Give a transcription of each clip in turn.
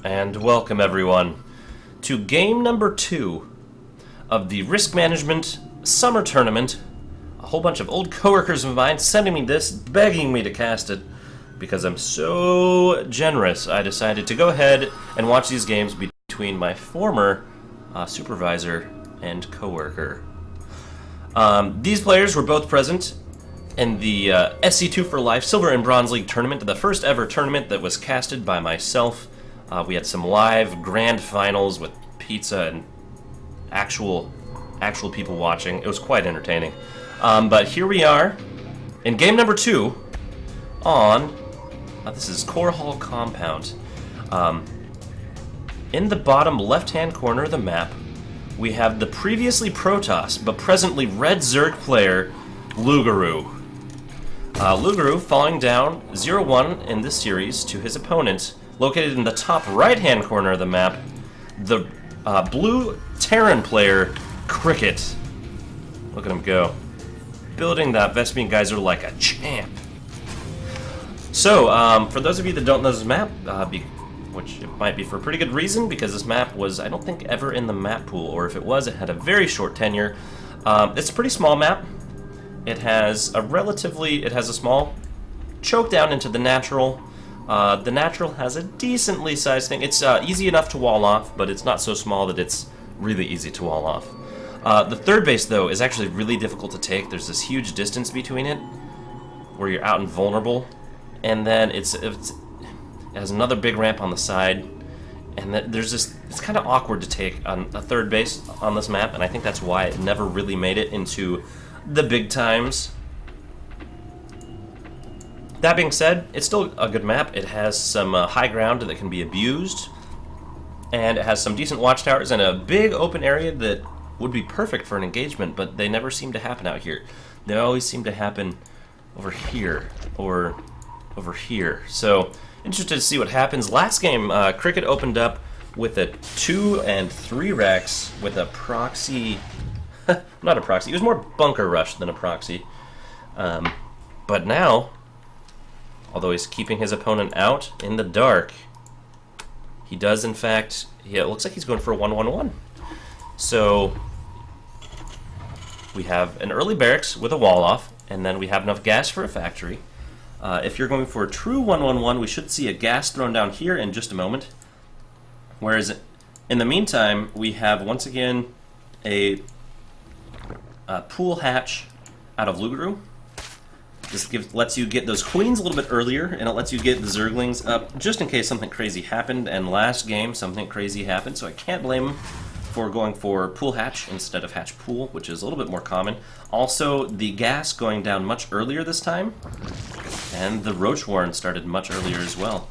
and welcome everyone to game number 2 of the Risk Management Summer Tournament. A whole bunch of old coworkers of mine sending me this, begging me to cast it, because I'm so generous. I decided to go ahead and watch these games between my former supervisor and coworker. These players were both present in the SC2 for Life Silver and Bronze League tournament, the first ever tournament that was casted by myself. We had some live grand finals with pizza and actual people watching. It was quite entertaining. But here we are in game number 2 on this is Core Hall Compound. In the bottom left-hand corner of the map, we have the previously Protoss but presently Red Zerg player Lougarou. Lougarou falling down 0-1 in this series to his opponent, located in the top right-hand corner of the map, the blue Terran player Cricket. Look at him go. Building that Vespene Geyser like a champ. So, for those of you that don't know this map, which it might be for a pretty good reason, because this map was, I don't think, ever in the map pool, or if it was, it had a very short tenure. It's a pretty small map. It has a small choke down into the natural. The natural has a decently sized thing. It's easy enough to wall off, but it's not so small that it's really easy to wall off. The third base, though, is actually really difficult to take. There's this huge distance between it, where you're out and vulnerable. And then it has another big ramp on the side. And it's kind of awkward to take on a third base on this map, and I think that's why it never really made it into the big times. That being said, it's still a good map. It has some high ground that can be abused, and it has some decent watchtowers and a big open area that would be perfect for an engagement, but they never seem to happen out here. They always seem to happen over here or over here. So, interested to see what happens. Last game, Cricket opened up with a 2 and 3 Rex with a proxy. Not a proxy. It was more bunker rush than a proxy. But now, although he's keeping his opponent out in the dark, he does, in fact, it looks like he's going for a 1-1-1. So, we have an early barracks with a wall off, and then we have enough gas for a factory. If you're going for a true 1-1-1, we should see a gas thrown down here in just a moment. Whereas, in the meantime, we have, once again, a pool hatch out of Lougarou. This lets you get those queens a little bit earlier, and it lets you get the Zerglings up just in case something crazy happened. And last game, something crazy happened, so I can't blame him for going for pool hatch instead of hatch pool, which is a little bit more common. Also, the gas going down much earlier this time, and the Roach Warren started much earlier as well.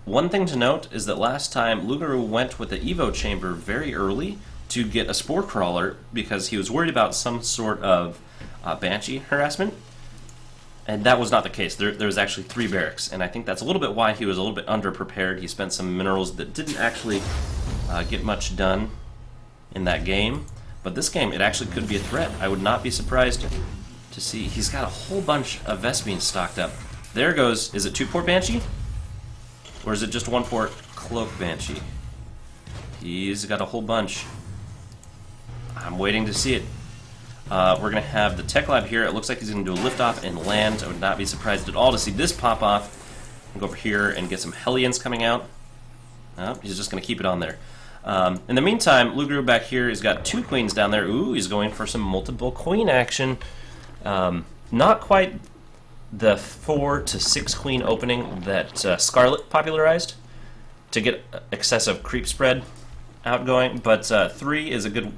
One thing to note is that last time Lougarou went with the Evo chamber very early to get a Spore Crawler because he was worried about some sort of Banshee harassment, and that was not the case. There was actually 3 barracks, and I think that's a little bit why he was a little bit underprepared. He spent some minerals that didn't actually get much done in that game, but this game, it actually could be a threat. I would not be surprised to see. He's got a whole bunch of Vespene stocked up. There goes, is it 2-port Banshee? Or is it just 1-port Cloak Banshee? He's got a whole bunch. I'm waiting to see it. We're going to have the Tech Lab here. It looks like he's going to do a liftoff and land. I would not be surprised at all to see this pop off. Go over here and get some Hellions coming out. He's just going to keep it on there. In the meantime, Lougarou back here has got 2 queens down there. Ooh, he's going for some multiple queen action. Not quite the 4 to 6 queen opening that Scarlet popularized to get excessive creep spread outgoing, but 3 is a good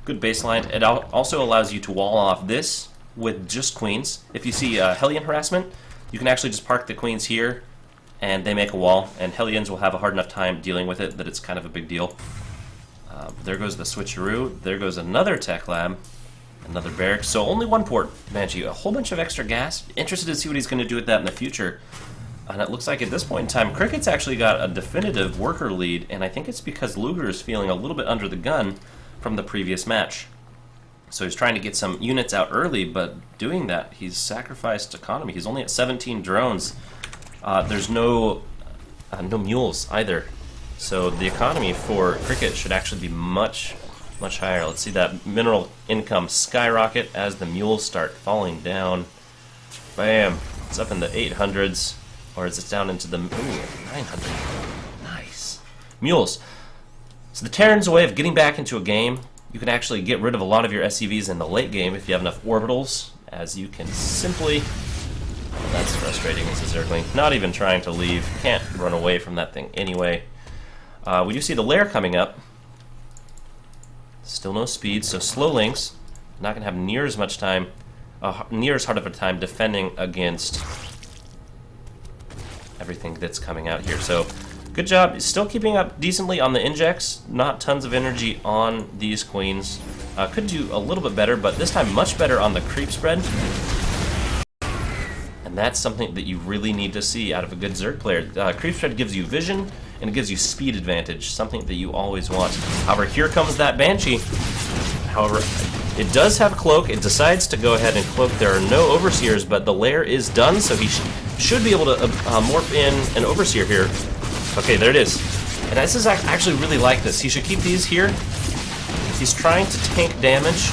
baseline. It also allows you to wall off this with just queens. If you see Hellion harassment, you can actually just park the queens here, and they make a wall, and Hellions will have a hard enough time dealing with it that it's kind of a big deal. There goes the switcheroo. There goes another Tech Lab. Another barracks. So only 1-port Banshee. A whole bunch of extra gas. Interested to see what he's going to do with that in the future. And it looks like at this point in time, Cricket's actually got a definitive worker lead, and I think it's because Luger is feeling a little bit under the gun from the previous match. So he's trying to get some units out early, but doing that, he's sacrificed economy. He's only at 17 drones. There's no mules either So the economy for cricket should actually be much, much higher. Let's see that mineral income skyrocket as the mules start falling down. Bam! It's up in the 800s, or is it down into the 900? Nice. Mules. So the Terran's a way of getting back into a game. You can actually get rid of a lot of your SCVs in the late game if you have enough orbitals, as you can simply... Well, that's frustrating, this is Zergling. Not even trying to leave. Can't run away from that thing anyway. We do see the lair coming up. Still no speed, so slow links. Not going to have near as much time, near as hard of a time defending against everything that's coming out here. So, good job. Still keeping up decently on the injects. Not tons of energy on these queens. Could do a little bit better, but this time much better on the creep spread. And that's something that you really need to see out of a good Zerg player. Creep spread gives you vision, and it gives you speed advantage, something that you always want. However, here comes that Banshee. However, it does have cloak. It decides to go ahead and cloak. There are no overseers, but the lair is done, so he should be able to morph in an overseer here. Okay, there it is. And this is actually really like this. He should keep these here. He's trying to tank damage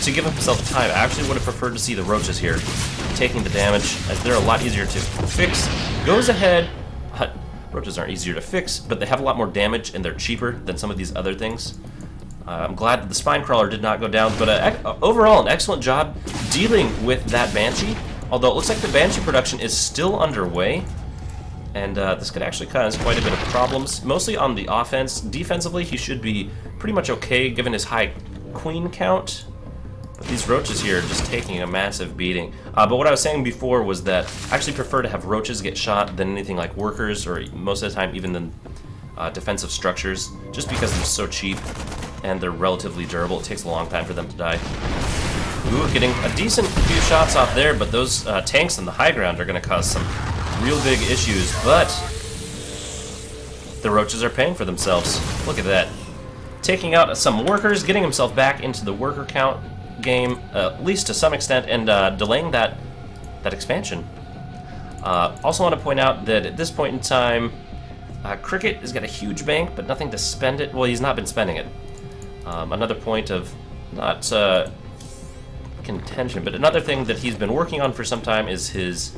to give himself time. I actually would have preferred to see the roaches here taking the damage, as they're a lot easier to fix. Goes ahead. Roaches aren't easier to fix, but they have a lot more damage and they're cheaper than some of these other things. I'm glad that the spine crawler did not go down, but overall an excellent job dealing with that Banshee. Although it looks like the Banshee production is still underway, and this could actually cause quite a bit of problems, mostly on the offense. Defensively, he should be pretty much okay given his high queen count. But these roaches here are just taking a massive beating. But what I was saying before was that I actually prefer to have roaches get shot than anything like workers, or most of the time even than defensive structures, just because they're so cheap and they're relatively durable. It takes a long time for them to die. Ooh, getting a decent few shots off there, but those tanks on the high ground are going to cause some real big issues. But the roaches are paying for themselves. Look at that. Taking out some workers, getting himself back into the worker count game, at least to some extent, and delaying that expansion. Also want to point out that at this point in time, Cricket has got a huge bank, but nothing to spend it. Well, he's not been spending it. Another point of not contention, but another thing that he's been working on for some time is his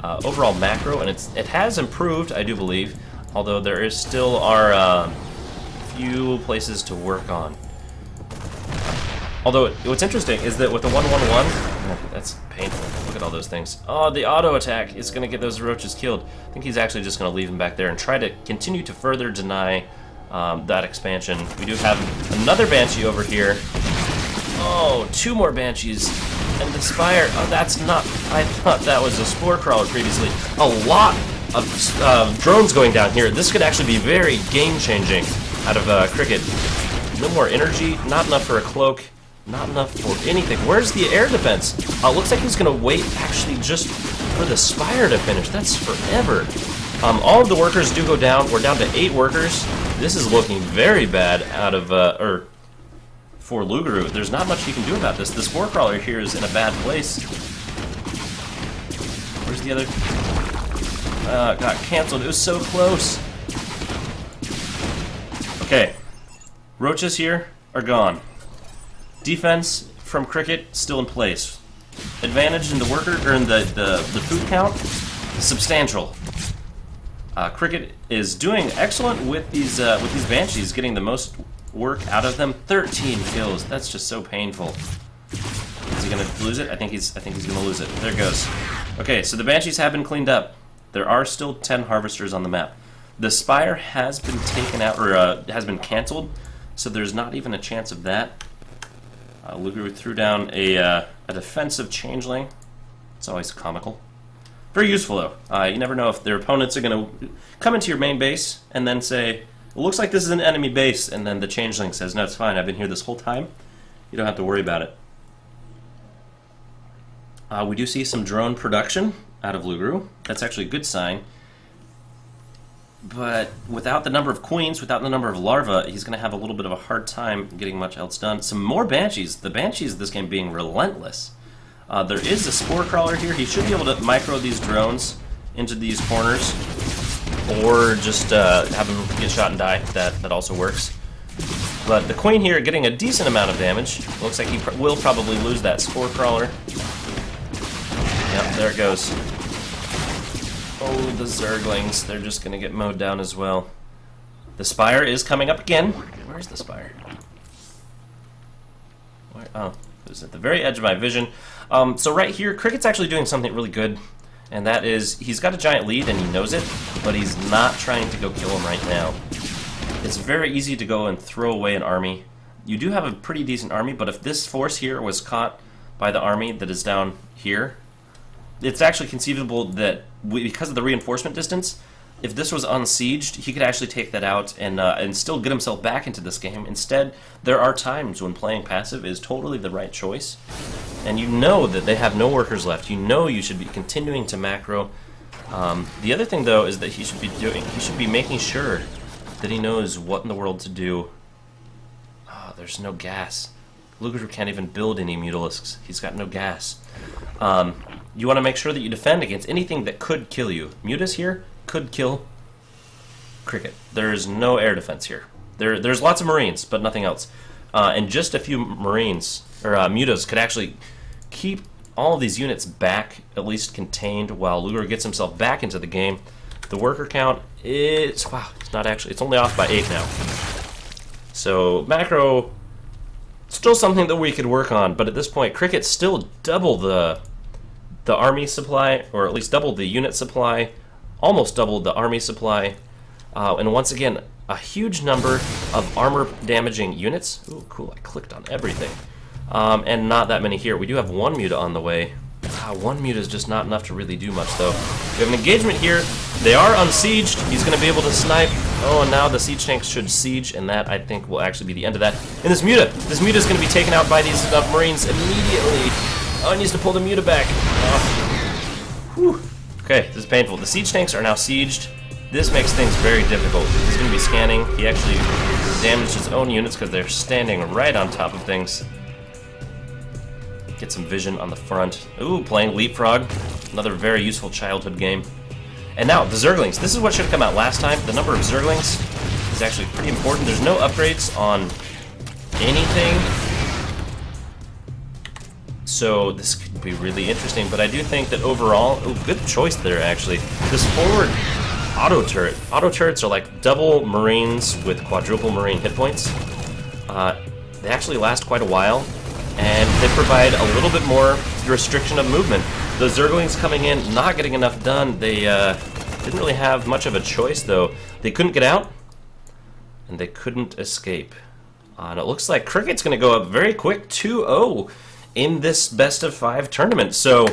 overall macro, and it has improved, I do believe, although there still are few places to work on. Although, what's interesting is that with the 1-1-1, that's painful. Look at all those things. Oh, the auto attack is going to get those roaches killed. I think he's actually just going to leave them back there and try to continue to further deny that expansion. We do have another Banshee over here. Oh, two more Banshees. And the Spire, oh, that's not, I thought that was a Spore Crawler previously. A lot of drones going down here. This could actually be very game-changing out of Cricket. No more energy, not enough for a cloak. Not enough for anything. Where's the air defense? Looks like he's going to wait actually just for the Spire to finish. That's forever. All of the workers do go down. We're down to 8 workers. This is looking very bad out of, for Lougarou. There's not much he can do about this. The Spore Crawler here is in a bad place. Where's the other? Got canceled. It was so close. Okay. Roaches here are gone. Defense from Cricket still in place. Advantage in the worker or in the food count, substantial. Cricket is doing excellent with these Banshees, getting the most work out of them. 13 kills. That's just so painful. Is he gonna lose it? I think he's gonna lose it. There it goes. Okay, so the Banshees have been cleaned up. There are still 10 harvesters on the map. The Spire has been taken out or has been canceled, so there's not even a chance of that. Lougarou threw down a defensive changeling. It's always comical. Very useful, though. You never know if their opponents are going to come into your main base and then say, it looks like this is an enemy base, and then the changeling says, no, it's fine, I've been here this whole time. You don't have to worry about it. We do see some drone production out of Lougarou. That's actually a good sign. But without the number of queens, without the number of larvae, he's going to have a little bit of a hard time getting much else done. Some more Banshees. The Banshees of this game being relentless. There is a Spore Crawler here. He should be able to micro these drones into these corners. or just have him get shot and die. That also works. But the Queen here getting a decent amount of damage. Looks like he will probably lose that Spore Crawler. Yep, there it goes. Oh, the Zerglings. They're just going to get mowed down as well. The Spire is coming up again. Where's the Spire? Where? Oh, it was at the very edge of my vision. So right here, Cricket's actually doing something really good. And that is, he's got a giant lead and he knows it, but he's not trying to go kill him right now. It's very easy to go and throw away an army. You do have a pretty decent army, but if this force here was caught by the army that is down here, it's actually conceivable that because of the reinforcement distance, if this was unsieged, he could actually take that out and still get himself back into this game. Instead, there are times when playing passive is totally the right choice, and you know that they have no workers left. You know you should be continuing to macro. The other thing, though, is that he should be making sure that he knows what in the world to do. Oh, there's no gas. Lougarou can't even build any Mutalisks. He's got no gas. You want to make sure that you defend against anything that could kill you. Mutas here could kill Cricket. There's no air defense here. There's lots of Marines, but nothing else. And just a few Marines, or Mutas, could actually keep all of these units back, at least contained, while Lougarou gets himself back into the game. The worker count is, wow, it's only off by 8 now. So macro, still something that we could work on, but at this point, Cricket's still double the army supply, or at least double the unit supply, almost doubled the army supply, and once again, a huge number of armor damaging units. Ooh, cool, I clicked on everything. And not that many here. We do have one Muta on the way. One Muta is just not enough to really do much, though. We have an engagement here. They are unsieged. He's going to be able to snipe. Oh, and now the siege tanks should siege, and that, I think, will actually be the end of that. And this Muta is going to be taken out by these Marines immediately. Oh, he needs to pull the Muta back. Oh. Whew. Okay, this is painful. The siege tanks are now sieged. This makes things very difficult. He's going to be scanning. He actually damaged his own units because they're standing right on top of things. Get some vision on the front. Ooh, playing Leapfrog. Another very useful childhood game. And now, the Zerglings. This is what should have come out last time. The number of Zerglings is actually pretty important. There's no upgrades on anything, so this could be really interesting. But I do think that overall, good choice there, actually. This forward auto turret. Auto turrets are like double Marines with quadruple Marine hit points. They actually last quite a while, and they provide a little bit more restriction of movement. The Zerglings coming in, not getting enough done. They didn't really have much of a choice, though. They couldn't get out, and they couldn't escape. And it looks like Cricket's going to go up very quick, 2-0 in this best-of-5 tournament. So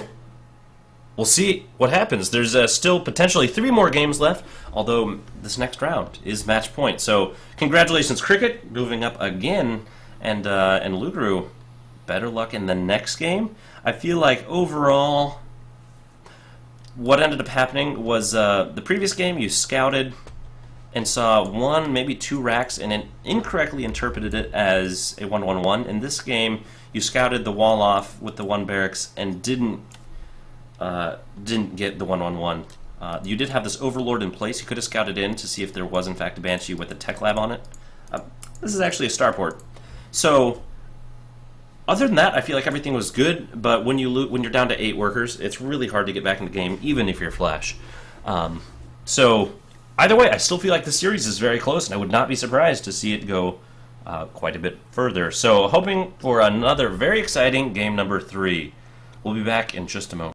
we'll see what happens. There's still potentially 3 more games left, although this next round is match point. So congratulations, Cricket, moving up again, and Lougarou, better luck in the next game. I feel like overall, what ended up happening was the previous game you scouted and saw 1, maybe 2 racks, and then incorrectly interpreted it as a 1-1-1. In this game, you scouted the wall off with the 1 barracks and didn't get the 1-1-1. You did have this Overlord in place. You could have scouted in to see if there was in fact a Banshee with a tech lab on it. This is actually a starport. So other than that, I feel like everything was good, but when you're down to 8 workers, it's really hard to get back in the game, even if you're Flash. So either way, I still feel like the series is very close, and I would not be surprised to see it go quite a bit further. So hoping for another very exciting game number 3. We'll be back in just a moment.